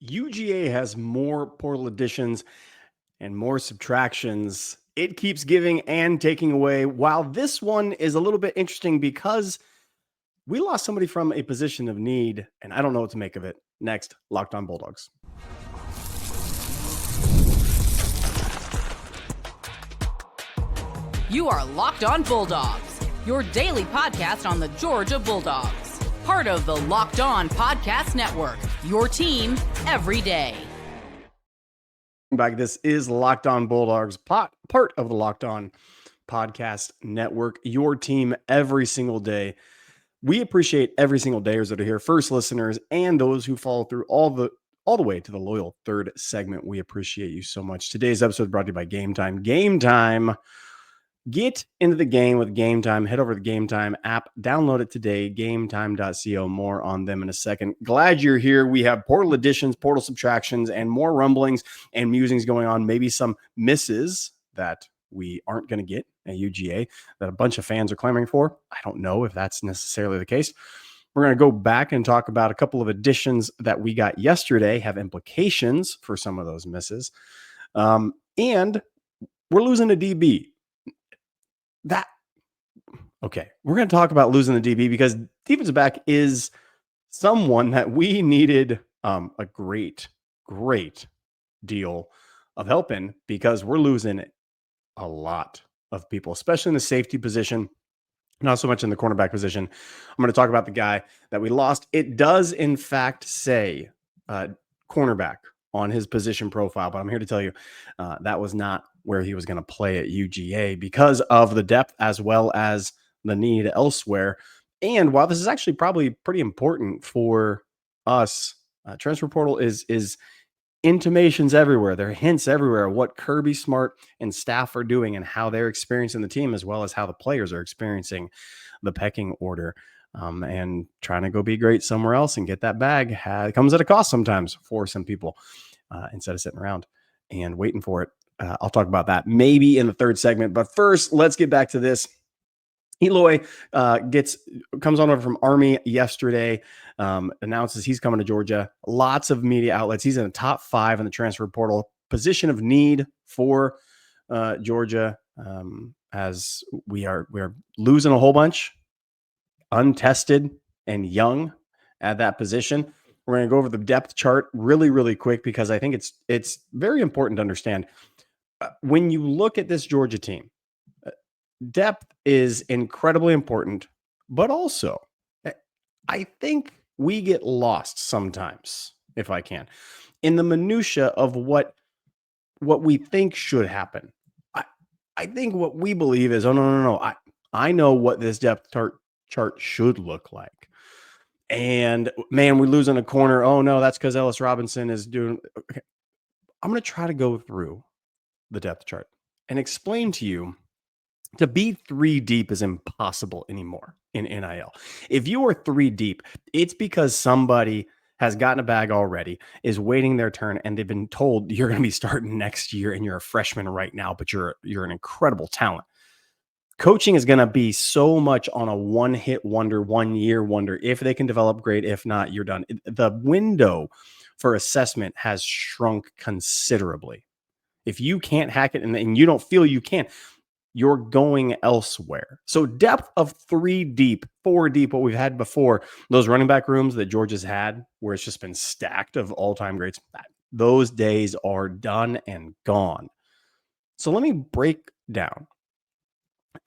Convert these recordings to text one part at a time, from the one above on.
UGA has more portal additions and more subtractions. It keeps giving and taking away. While this one is a little bit interesting because we lost somebody from a position of need, and I don't know what to make of it. Next, Locked On Bulldogs. You are Locked On Bulldogs, your daily podcast on the Georgia Bulldogs. Part of the Locked On Podcast Network, your team every day. Back. This is Locked On Bulldogs, part of the Locked On Podcast Network, your team every single day. We appreciate every single dayers that are here, first listeners, and those who follow through all the way to the loyal third segment. We appreciate you so much. Today's episode brought to you by Game Time. Game Time. Get into the game with Game Time. Head over to the Game Time app. Download it today. GameTime.co. More on them in a second. Glad you're here. We have portal additions, portal subtractions, and more rumblings and musings going on. Maybe some misses that we aren't going to get at UGA that a bunch of fans are clamoring for. I don't know if that's necessarily the case. We're going to go back and talk about a couple of additions that we got yesterday, have implications for some of those misses. And we're losing a DB. We're going to talk about losing the DB because defensive back is someone that we needed a great deal of help in because we're losing a lot of people, especially in the safety position, not so much in the cornerback position. I'm going to talk about the guy that we lost. It does, in fact, say cornerback on his position profile, but I'm here to tell you that was not where he was going to play at UGA because of the depth as well as the need elsewhere. And while this is actually probably pretty important for us, transfer portal is intimations everywhere. There are hints everywhere of what Kirby, Smart, and staff are doing and how they're experiencing the team, as well as how the players are experiencing the pecking order. And trying to go be great somewhere else and get that bag comes at a cost sometimes for some people instead of sitting around and waiting for it. I'll talk about that maybe in the third segment. But first, let's get back to this. Eloy comes on over from Army yesterday, announces he's coming to Georgia. Lots of media outlets. He's in the top 5 in the transfer portal. Position of need for Georgia as we're losing a whole bunch, untested and young at that position. We're going to go over the depth chart really quick because I think it's very important to understand. When you look at this Georgia team, depth is incredibly important, but also I think we get lost sometimes, if I can, in the minutia of what we think should happen. I think what we believe is, no. I know what this depth chart should look like. And man, we're losing a corner. Oh no, that's because Ellis Robinson is doing. Okay. I'm going to try to go through the depth chart and explain to you to be 3 deep is impossible anymore in NIL. If you are 3 deep, it's because somebody has gotten a bag already, is waiting their turn, and they've been told you're going to be starting next year and you're a freshman right now, but you're an incredible talent. Coaching is going to be so much on a one-hit wonder, 1-year wonder. If they can develop, great. If not, you're done. The window for assessment has shrunk considerably. If you can't hack it and you don't feel you can, you're going elsewhere. So depth of 3 deep, 4 deep, what we've had before, those running back rooms that Georgia's had, where it's just been stacked of all-time greats, those days are done and gone. So let me break down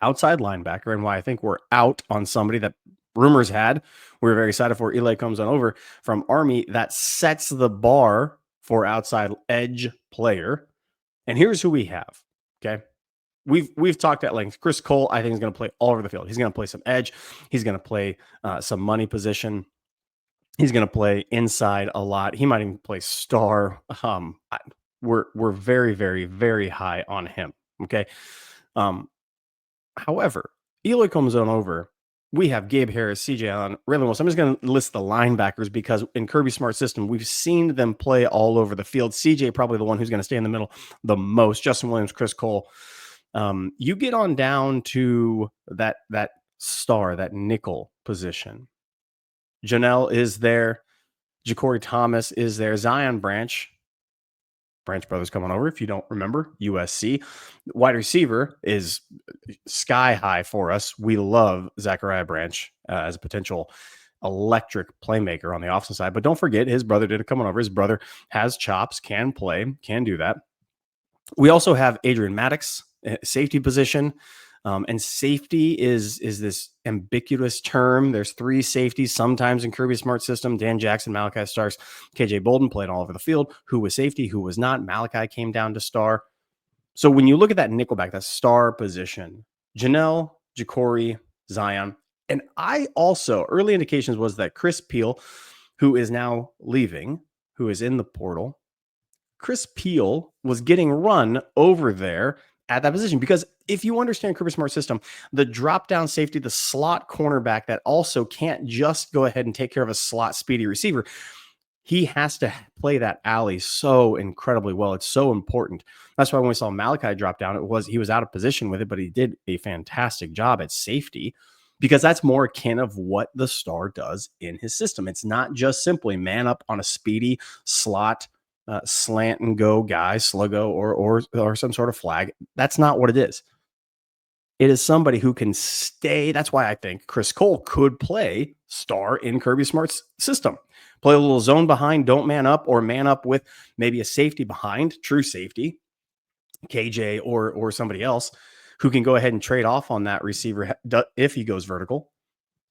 outside linebacker and why I think we're out on somebody that rumors had. We were very excited for. Eli comes on over from Army. That sets the bar for outside edge player. And here's who we have, okay? We've talked at length. Chris Cole, I think, is going to play all over the field. He's going to play some edge. He's going to play some money position. He's going to play inside a lot. He might even play star. We're very high on him. Okay. However, Eloy comes on over. We have Gabe Harris, CJ Allen, Raylan Wilson. I'm just going to list the linebackers because in Kirby Smart's system, we've seen them play all over the field. CJ probably the one who's going to stay in the middle the most. Justin Williams, Chris Cole. You get on down to that star, that nickel position. Janelle is there. Ja'Cory Thomas is there. Zion Branch brothers coming over. If you don't remember, USC. Wide receiver is sky high for us. We love Zachariah Branch as a potential electric playmaker on the offensive side. But don't forget, his brother did come on over. His brother has chops, can play, can do that. We also have Adrian Maddox, safety position. And safety is this ambiguous term. There's three safeties sometimes in Kirby Smart system. Dan Jackson, Malachi Starks, KJ Bolden played all over the field. Who was safety, who was not. Malachi came down to star. So when you look at that nickelback, that star position, Janelle, Ja'Cory, Zion, and I also, early indications was that Chris Peel, who is now leaving, who is in the portal, Chris Peel was getting run over there at that position. Because if you understand Kirby Smart system, the drop down safety, the slot cornerback that also can't just go ahead and take care of a slot speedy receiver, he has to play that alley so incredibly well. It's so important. That's why when we saw Malachi drop down, he was out of position with it, but he did a fantastic job at safety, because that's more akin of what the star does in his system. It's not just simply man up on a speedy slot slant and go guy, sluggo, or some sort of flag. That's not what it is. It is somebody who can stay. That's why I think Chris Cole could play star in Kirby Smart's system. Play a little zone behind, don't man up, or man up with maybe a safety behind, true safety, KJ or somebody else who can go ahead and trade off on that receiver if he goes vertical,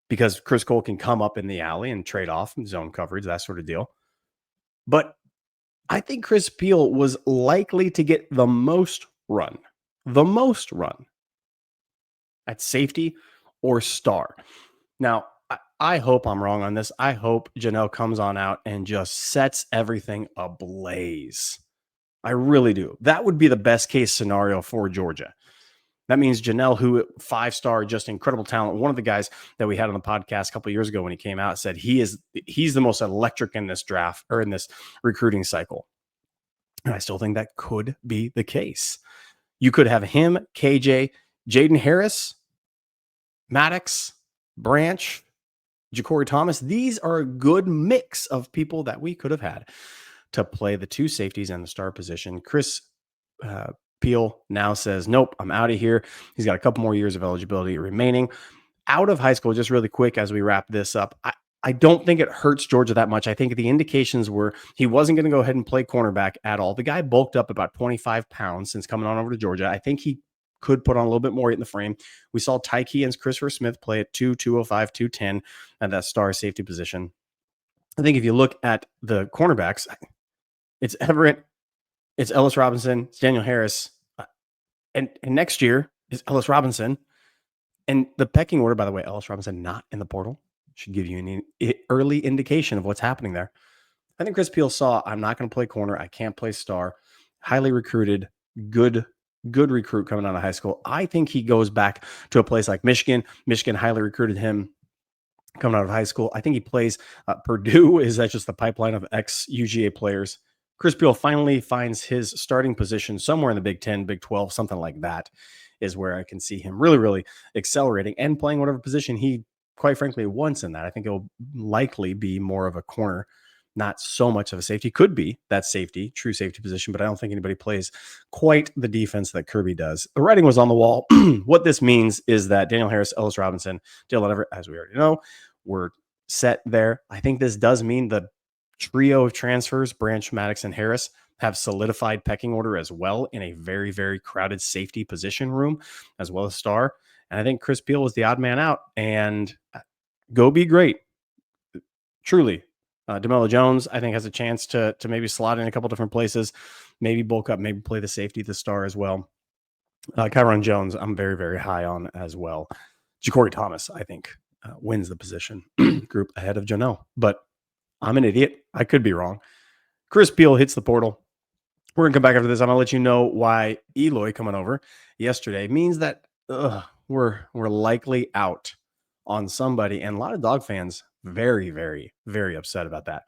because Chris Cole can come up in the alley and trade off zone coverage, that sort of deal. But I think Chris Peel was likely to get the most run at safety or star. Now, I hope I'm wrong on this. I hope Janelle comes on out and just sets everything ablaze. I really do. That would be the best case scenario for Georgia. That means Janelle, who 5-star, just incredible talent. One of the guys that we had on the podcast a couple of years ago when he came out said he's the most electric in this draft or in this recruiting cycle. And I still think that could be the case. You could have him, KJ, Jaden Harris, Maddox, Branch, Ja'Cory Thomas. These are a good mix of people that we could have had to play the two safeties and the star position. Chris Peel now says, nope, I'm out of here. He's got a couple more years of eligibility remaining. Out of high school, just really quick as we wrap this up, I don't think it hurts Georgia that much. I think the indications were he wasn't going to go ahead and play cornerback at all. The guy bulked up about 25 pounds since coming on over to Georgia. I think he could put on a little bit more weight in the frame. We saw Tyke and Christopher Smith play at 205, 210 at that star safety position. I think if you look at the cornerbacks, it's Everett, it's Ellis Robinson, it's Daniel Harris, and next year is Ellis Robinson. And the pecking order, by the way, Ellis Robinson not in the portal, should give you an early indication of what's happening there. I think Chris Peel saw, I'm not going to play corner. I can't play star. Highly recruited, good recruit coming out of high school. I think he goes back to a place like Michigan. Michigan highly recruited him coming out of high school. I think he plays Purdue. Is that just the pipeline of ex-UGA players? Chris Peel finally finds his starting position somewhere in the Big 10, Big 12, something like that is where I can see him really, really accelerating and playing whatever position he, quite frankly, wants in that. I think it'll likely be more of a corner, not so much of a safety. Could be that safety, true safety position, but I don't think anybody plays quite the defense that Kirby does. The writing was on the wall. What this means is that Daniel Harris, Ellis Robinson, Dylan Everett, as we already know, were set there. I think this does mean the trio of transfers, Branch, Maddox, and Harris, have solidified pecking order as well in a very, very crowded safety position room, as well as star. And I think Chris Peel was the odd man out, and go be great. Truly. DeMello Jones, I think, has a chance to maybe slot in a couple different places, maybe bulk up, maybe play the safety, the star as well. Kyron Jones, I'm very, very high on as well. Ja'Cory Thomas, I think, wins the position group ahead of Janelle, but I'm an idiot. I could be wrong. Chris Peel hits the portal. We're going to come back after this. I'm going to let you know why Eloy coming over yesterday means that we're likely out on somebody. And a lot of dog fans very, very, very upset about that.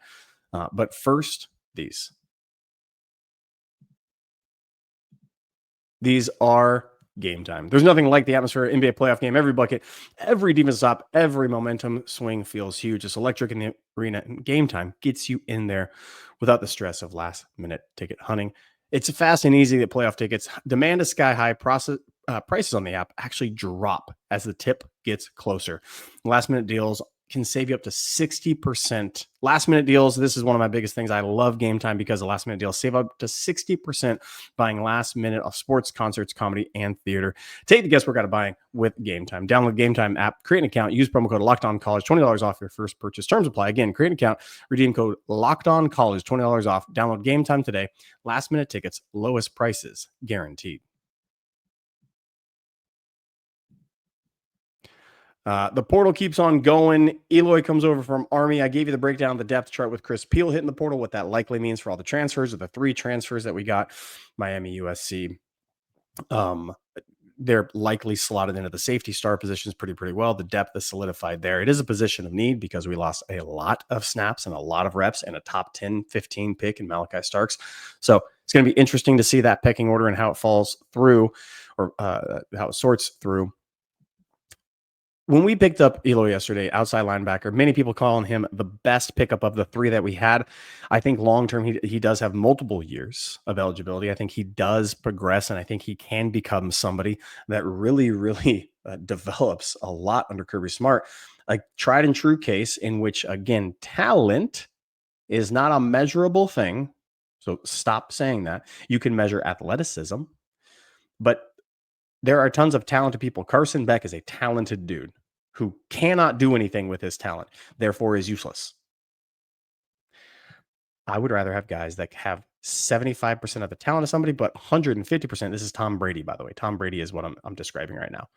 But first, these are Game Time. There's nothing like the atmosphere of an NBA playoff game. Every bucket, every defense stop, every momentum swing feels huge. It's electric in the arena, and Game Time gets you in there without the stress of last-minute ticket hunting. It's fast and easy to get playoff tickets. Demand is sky high. Prices on the app actually drop as the tip gets closer. Last-minute deals can save you up to 60%. Last minute deals, this is one of my biggest things. I love Game Time because the last minute deals save up to 60% buying last minute of sports, concerts, comedy, and theater. Take the guesswork out of buying with Game Time. Download Game Time app, create an account, use promo code LOCKEDONCollege, $20 off your first purchase. Terms apply. Again, create an account, redeem code LOCKEDONCollege, $20 off. Download Game Time today. Last minute tickets, lowest prices guaranteed. The portal keeps on going. Eloy comes over from Army. I gave you the breakdown of the depth chart with Chris Peel hitting the portal, what that likely means for all the transfers, or the 3 transfers that we got. Miami, USC. They're likely slotted into the safety star positions pretty well. The depth is solidified there. It is a position of need because we lost a lot of snaps and a lot of reps and a top 10, 15 pick in Malachi Starks. So it's going to be interesting to see that pecking order and how it falls through, or how it sorts through. When we picked up Eloy yesterday, outside linebacker, many people calling him the best pickup of the 3 that we had. I think long-term, he does have multiple years of eligibility. I think he does progress, and I think he can become somebody that really develops a lot under Kirby Smart. A tried and true case in which, again, talent is not a measurable thing. So stop saying that. You can measure athleticism, but there are tons of talented people. Carson Beck is a talented dude who cannot do anything with his talent, therefore is useless. I would rather have guys that have 75% of the talent of somebody, but 150%. This is Tom Brady, by the way. Tom Brady is what I'm describing right now.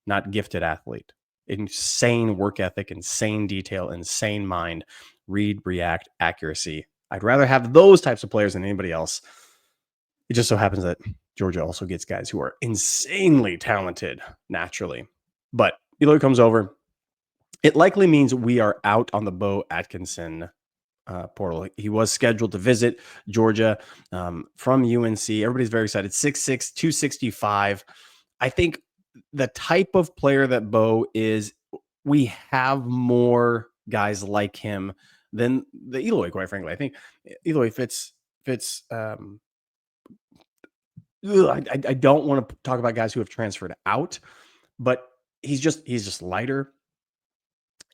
Not gifted athlete. Insane work ethic, insane detail, insane mind, read, react, accuracy. I'd rather have those types of players than anybody else. It just so happens that Georgia also gets guys who are insanely talented naturally. But Eloy comes over. It likely means we are out on the Bo Atkinson portal. He was scheduled to visit Georgia from UNC. Everybody's very excited. 6'6", 265. I think the type of player that Bo is, we have more guys like him than the Eloy, quite frankly. I think Eloy fits I don't want to talk about guys who have transferred out, but he's just lighter.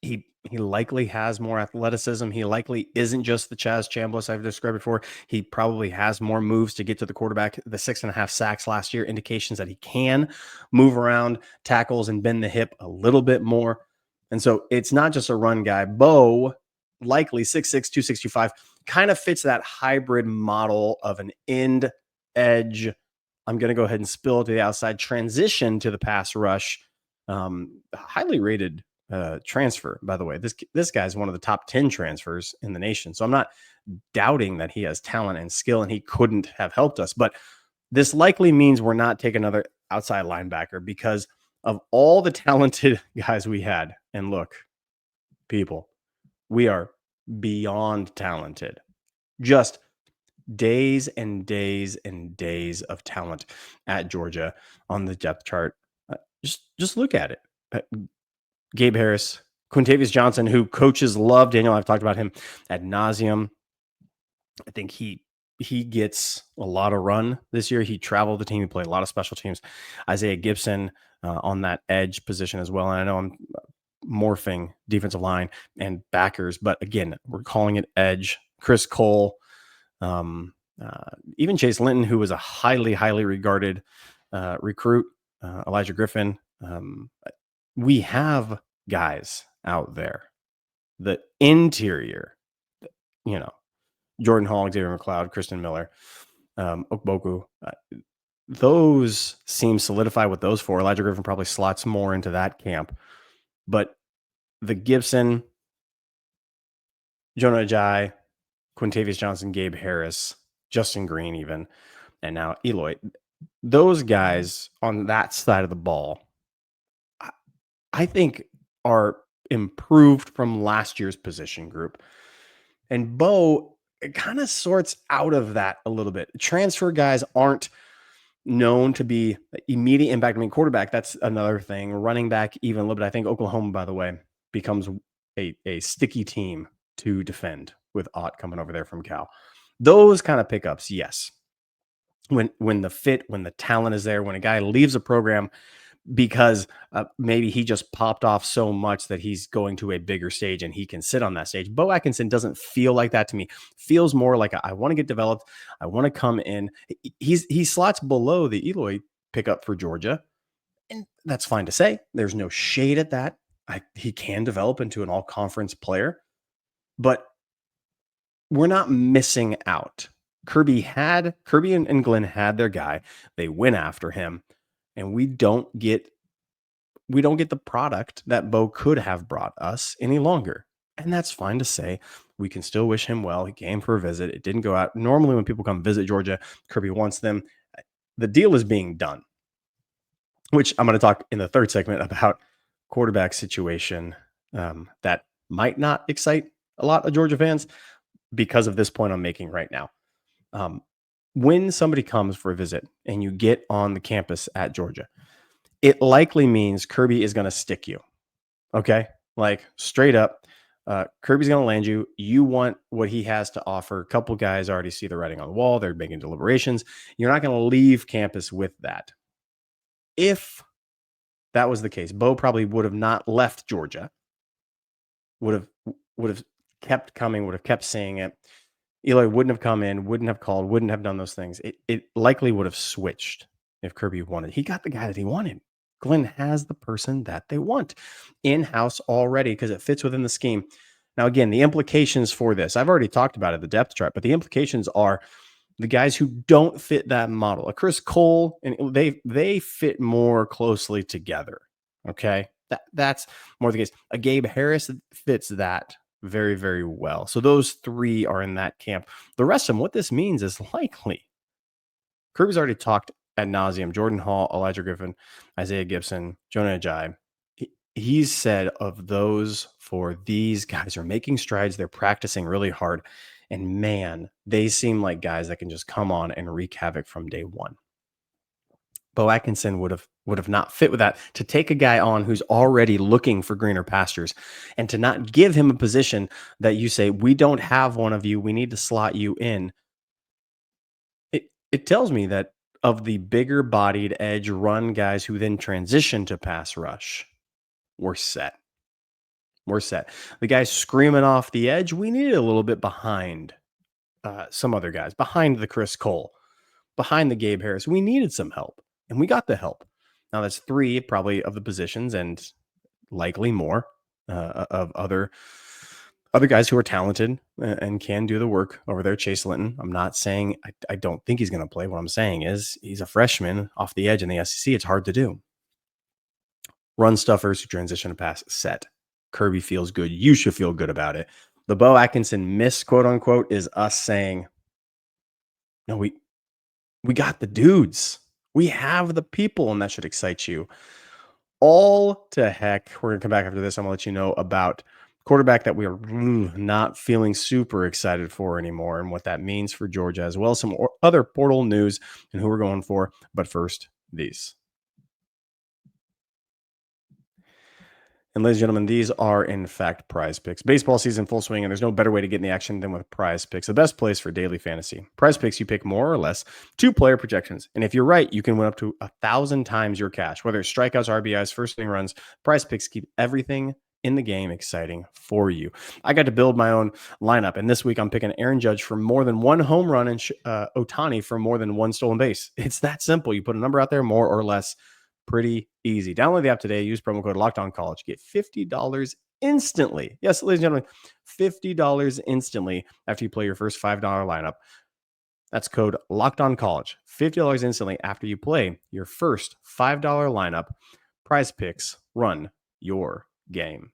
He likely has more athleticism. He likely isn't just the Chaz Chambliss I've described before. He probably has more moves to get to the quarterback. The 6.5 sacks last year, indications that he can move around, tackles, and bend the hip a little bit more. And so it's not just a run guy. Bo, likely 6'6", 265, kind of fits that hybrid model of an end edge. I'm going to go ahead and spill to the outside, transition to the pass rush. Highly rated transfer, by the way. This guy's one of the top 10 transfers in the nation. So I'm not doubting that he has talent and skill and he couldn't have helped us. But this likely means we're not taking another outside linebacker because of all the talented guys we had. And look, people, we are beyond talented. Just days and days and days of talent at Georgia on the depth chart. Just look at it. Gabe Harris, Quintavious Johnson, who coaches love. Daniel, I've talked about him ad nauseum. I think he gets a lot of run this year. He traveled the team. He played a lot of special teams. Isaiah Gibson on that edge position as well. And I know I'm morphing defensive line and backers, but again, we're calling it edge. Chris Cole, even Chase Linton, who was a highly regarded recruit, Elijah Griffin. We have guys out there. The interior, Jordan Hall, Xavier McLeod, Kristen Miller, Okboku. Those seem solidified with those 4. Elijah Griffin probably slots more into that camp. But the Gibson, Jonah Ajayi, Quintavious Johnson, Gabe Harris, Justin Green even, and now Eloy, those guys on that side of the ball, I think are improved from last year's position group. And Bo kind of sorts out of that a little bit. Transfer guys aren't known to be immediate impact. I mean, quarterback, that's another thing. Running back, even a little bit. I think Oklahoma, by the way, becomes a sticky team to defend with Ott coming over there from Cal. Those kind of pickups, yes. When the fit, when the talent is there, when a guy leaves a program because maybe he just popped off so much that he's going to a bigger stage and he can sit on that stage. Bo Atkinson doesn't feel like that to me. Feels more like I want to get developed. I want to come in. He slots below the Eloy pickup for Georgia, and that's fine to say. There's no shade at that. He can develop into an all-conference player, but we're not missing out. Kirby and Glenn had their guy. They went after him, and we don't get the product that Bo could have brought us any longer. And that's fine to say. We can still wish him well. He came for a visit. It didn't go out. Normally, when people come visit Georgia, Kirby wants them. The deal is being done, which I'm going to talk in the third segment about quarterback situation that might not excite a lot of Georgia fans because of this point I'm making right now. When somebody comes for a visit and you get on the campus at Georgia, it likely means Kirby is going to stick you. Okay. Like straight up, Kirby's going to land you. You want what he has to offer. A couple guys already see the writing on the wall. They're making deliberations. You're not going to leave campus with that. If that was the case, Bo probably would have not left Georgia, would have kept coming, would have kept saying it. Eloy wouldn't have come in, wouldn't have called, wouldn't have done those things. It likely would have switched if Kirby wanted. He got the guy that he wanted. Glenn has the person that they want in-house already because it fits within the scheme. Now, again, the implications for this, I've already talked about it, the depth chart, but the implications are the guys who don't fit that model. A Chris Cole, and they fit more closely together. Okay. That's more the case. A Gabe Harris fits that very, very well. So those three are in that camp. The rest of them, what this means is likely Kirby's already talked ad nauseum. Jordan Hall, Elijah Griffin, Isaiah Gibson, Jonah Ajayi. He's said of those four, these guys are making strides. They're practicing really hard. And man, they seem like guys that can just come on and wreak havoc from day one. Bo Atkinson would have not fit with that. To take a guy on who's already looking for greener pastures and to not give him a position that you say, we don't have one of you, we need to slot you in. It tells me that of the bigger bodied edge run guys who then transition to pass rush, we're set. We're set. The guys screaming off the edge, we needed a little bit behind some other guys, behind the Chris Cole, behind the Gabe Harris. We needed some help, and we got the help. Now, that's three probably of the positions and likely more of other guys who are talented and can do the work over there. Chase Linton, I'm not saying I don't think he's going to play. What I'm saying is he's a freshman off the edge in the SEC. It's hard to do. Run stuffers who transition to pass set. Kirby feels good. You should feel good about it. The Bo Atkinson miss, quote unquote, is us saying, no, we got the dudes. We have the people, and that should excite you. All to heck. We're going to come back after this. I'm going to let you know about quarterback that we are not feeling super excited for anymore and what that means for Georgia, as well as some other portal news and who we're going for. But first, these. And ladies and gentlemen, these are in fact Prize Picks. Baseball season full swing, and there's no better way to get in the action than with Prize Picks, the best place for daily fantasy. Prize Picks, you pick more or less 2-player projections. And if you're right, you can win up to 1,000 times your cash. Whether it's strikeouts, RBIs, first inning runs, Prize Picks keep everything in the game exciting for you. I got to build my own lineup, and this week I'm picking Aaron Judge for more than one home run and Ohtani for more than one stolen base. It's that simple. You put a number out there, more or less. Pretty easy. Download the app today. Use promo code LOCKEDONCollege. Get $50 instantly. Yes, ladies and gentlemen, $50 instantly after you play your first $5 lineup. That's code LOCKEDONCollege. $50 instantly after you play your first $5 lineup. Prize Picks. Run your game.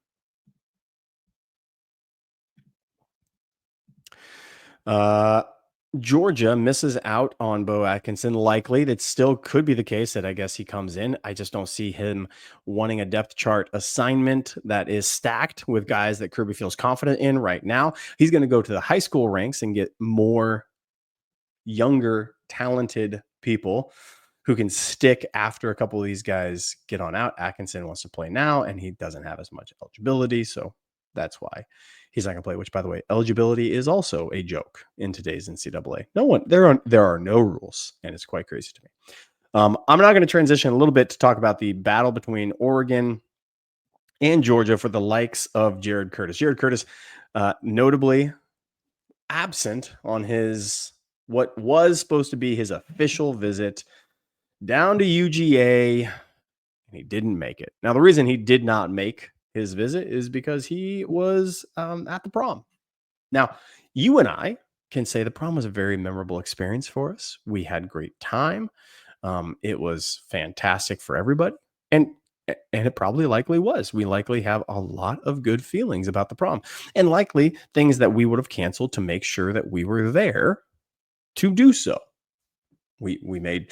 Georgia misses out on Bo Atkinson. Likely that still could be the case that I guess he comes in. I just don't see him wanting a depth chart assignment that is stacked with guys that Kirby feels confident in right now. He's going to go to the high school ranks and get more younger, talented people who can stick after a couple of these guys get on out. Atkinson wants to play now, and he doesn't have as much eligibility, so that's why he's not going to play. Which, by the way, eligibility is also a joke in today's NCAA. There are no rules, and it's quite crazy to me. I'm now going to transition a little bit to talk about the battle between Oregon and Georgia for the likes of Jared Curtis. Jared Curtis, notably absent on his what was supposed to be his official visit down to UGA, and he didn't make it. Now, the reason he did not make his visit is because he was at the prom. Now, you and I can say the prom was a very memorable experience for us. We had great time. It was fantastic for everybody. And it probably likely was. We likely have a lot of good feelings about the prom, and likely things that we would have canceled to make sure that we were there to do so. We made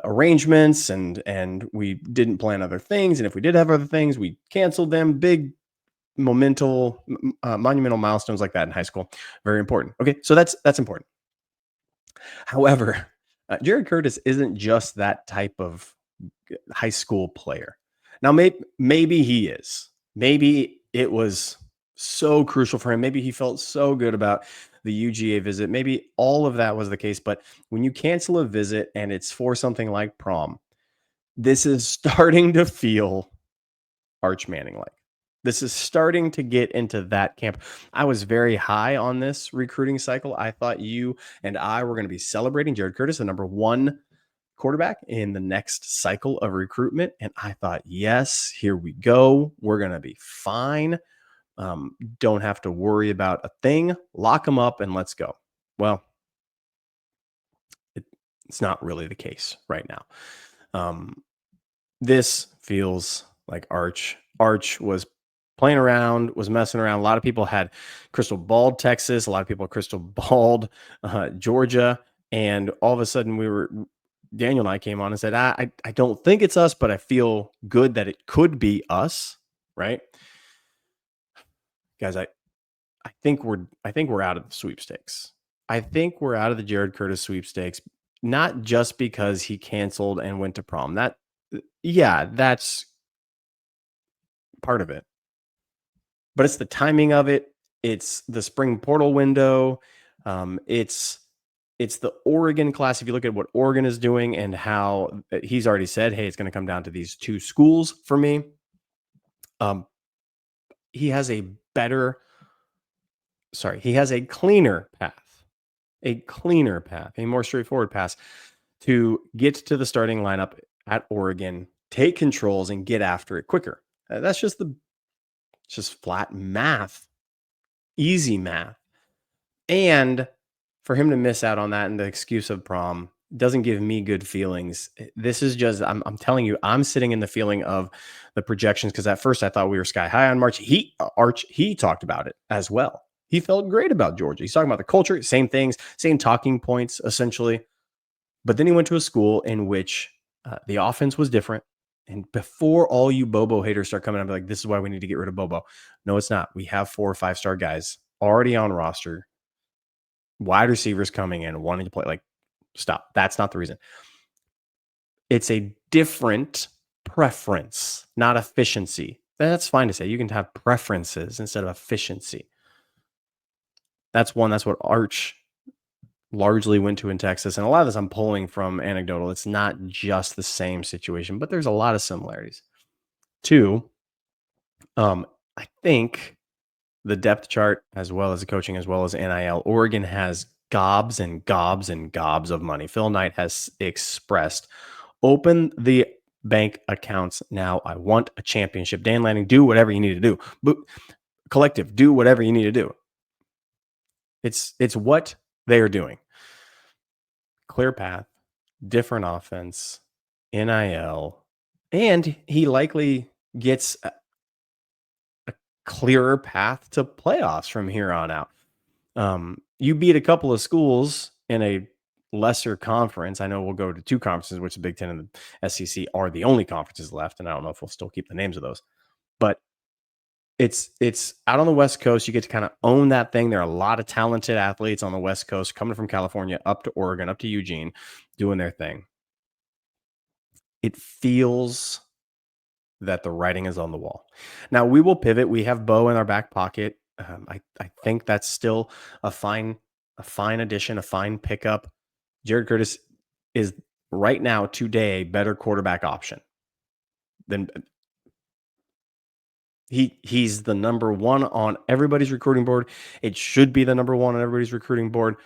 arrangements and we didn't plan other things. And if we did have other things, we canceled them. Big monumental milestones like that in high school. Very important. Okay. So that's important. However, Jared Curtis isn't just that type of high school player. Now, maybe he is. Maybe it was so crucial for him. Maybe he felt so good about the UGA visit. Maybe all of that was the case. But when you cancel a visit and it's for something like prom, this is starting to feel Arch Manning-like. This is starting to get into that camp. I was very high on this recruiting cycle. I thought you and I were going to be celebrating Jared Curtis, the number one quarterback in the next cycle of recruitment. And I thought, yes, here we go. We're going to be fine. Don't have to worry about a thing. Lock them up and let's go. Well, it's not really the case right now. This feels like Arch was playing around, was messing around. A lot of people had crystal balled Texas. A lot of people crystal balled Georgia. And all of a sudden Daniel and I came on and said, I don't think it's us, but I feel good that it could be us. Right. Guys, I think we're out of the sweepstakes. I think we're out of the Jared Curtis sweepstakes, not just because he canceled and went to prom. That's part of it. But it's the timing of it. It's the spring portal window. It's the Oregon class. If you look at what Oregon is doing and how he's already said, hey, it's going to come down to these two schools for me. He has a cleaner path, a more straightforward path to get to the starting lineup at Oregon, take controls and get after it quicker. That's just flat math, easy math. And for him to miss out on that and the excuse of prom doesn't give me good feelings. This is just, I'm telling you, I'm sitting in the feeling of the projections, because at first I thought we were sky high on March. Arch talked about it as well. He felt great about Georgia. He's talking about the culture, same things, same talking points, essentially. But then he went to a school in which the offense was different. And before all you Bobo haters start coming up like, this is why we need to get rid of Bobo. No, it's not. We have 4 or 5-star guys already on roster, wide receivers coming in, wanting to play. Like, stop. That's not the reason. It's a different preference, not efficiency. That's fine to say. You can have preferences instead of efficiency. That's what Arch largely went to in Texas. And a lot of this I'm pulling from anecdotal. It's not just the same situation, but there's a lot of similarities. 2, I think the depth chart, as well as the coaching, as well as NIL, Oregon has gobs and gobs and gobs of money. Phil Knight has expressed, open the bank accounts now. I want a championship. Dan Lanning, do whatever you need to do. But collective, do whatever you need to do. It's what they are doing. Clear path, different offense, NIL, and he likely gets a clearer path to playoffs from here on out. You beat a couple of schools in a lesser conference. I know we'll go to 2 conferences, which the Big Ten and the SEC are the only conferences left, and I don't know if we'll still keep the names of those. But it's out on the West Coast. You get to kind of own that thing. There are a lot of talented athletes on the West Coast coming from California up to Oregon, up to Eugene, doing their thing. it feels that the writing is on the wall. Now we will pivot. We have Bo in our back pocket. I think that's still a fine addition, a fine pickup. Jared Curtis is right now today a better quarterback option than he's the number one on everybody's recruiting board. It should be the number one on everybody's recruiting board.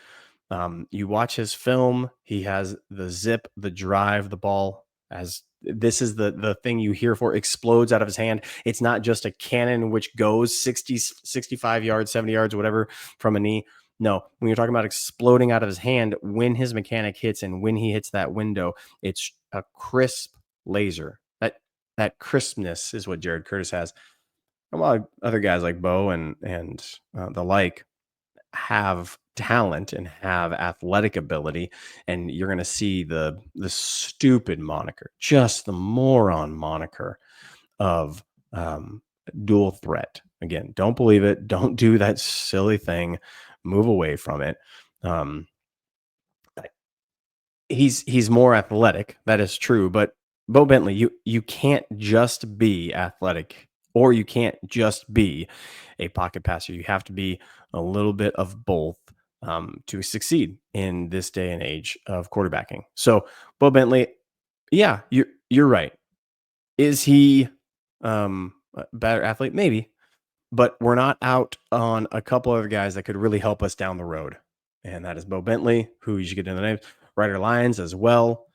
You watch his film, he has the zip, the drive, the ball, as this is the thing you hear for, explodes out of his hand. It's not just a cannon which goes 60, 65 yards, 70 yards, whatever from a knee. No, when you're talking about exploding out of his hand, when his mechanic hits and when he hits that window, it's a crisp laser. That crispness is what Jared Curtis has. And while other guys like Bo and the like have talent and have athletic ability, and you're going to see the stupid moniker, just the moron moniker of dual threat. Again, don't believe it. Don't do that silly thing. Move away from it. He's more athletic. That is true. But Bo Bentley, you can't just be athletic, or you can't just be a pocket passer. You have to be a little bit of both to succeed in this day and age of quarterbacking. So Bo Bentley, yeah, you're right. Is he a better athlete? Maybe, but we're not out on a couple other guys that could really help us down the road. And that is Bo Bentley, who you should get in the names, Ryder Lyons as well.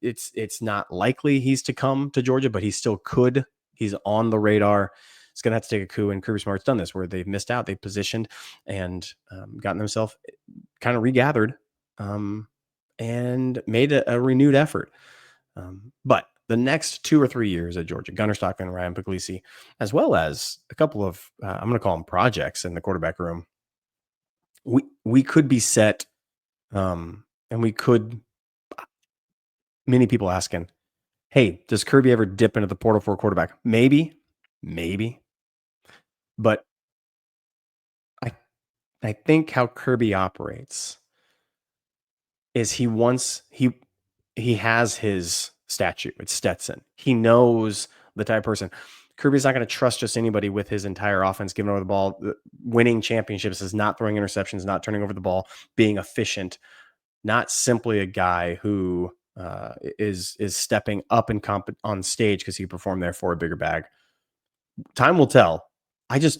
It's not likely he's to come to Georgia, but he still could. He's on the radar. It's going to have to take a coup, and Kirby Smart's done this where they've missed out. They've positioned and gotten themselves kind of regathered and made a renewed effort. But the next 2 or 3 years at Georgia, Gunnar Stockton, Ryan Puglisi, as well as a couple of, I'm going to call them projects in the quarterback room, we could be set, and we could, many people asking, hey, does Kirby ever dip into the portal for a quarterback? Maybe. But I think how Kirby operates is he has his statue. It's Stetson. He knows the type of person. Kirby's not going to trust just anybody with his entire offense, giving over the ball. Winning championships is not throwing interceptions, not turning over the ball, being efficient, not simply a guy who is stepping up and on stage because he performed there for a bigger bag. Time will tell.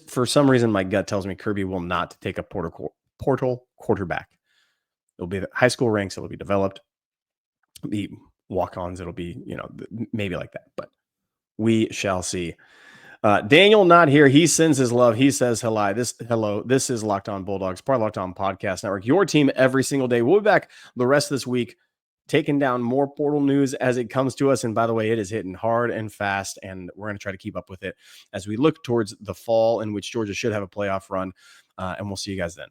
For some reason, my gut tells me Kirby will not take a portal quarterback. It'll be the high school ranks. It'll be developed. It'll be walk-ons. It'll be, maybe like that, but we shall see. Daniel not here. He sends his love. He says hello. This is Locked On Bulldogs, part of Locked On Podcast Network. Your team every single day. We'll be back the rest of this week, taking down more portal news as it comes to us. And by the way, it is hitting hard and fast, and we're going to try to keep up with it as we look towards the fall in which Georgia should have a playoff run. And we'll see you guys then.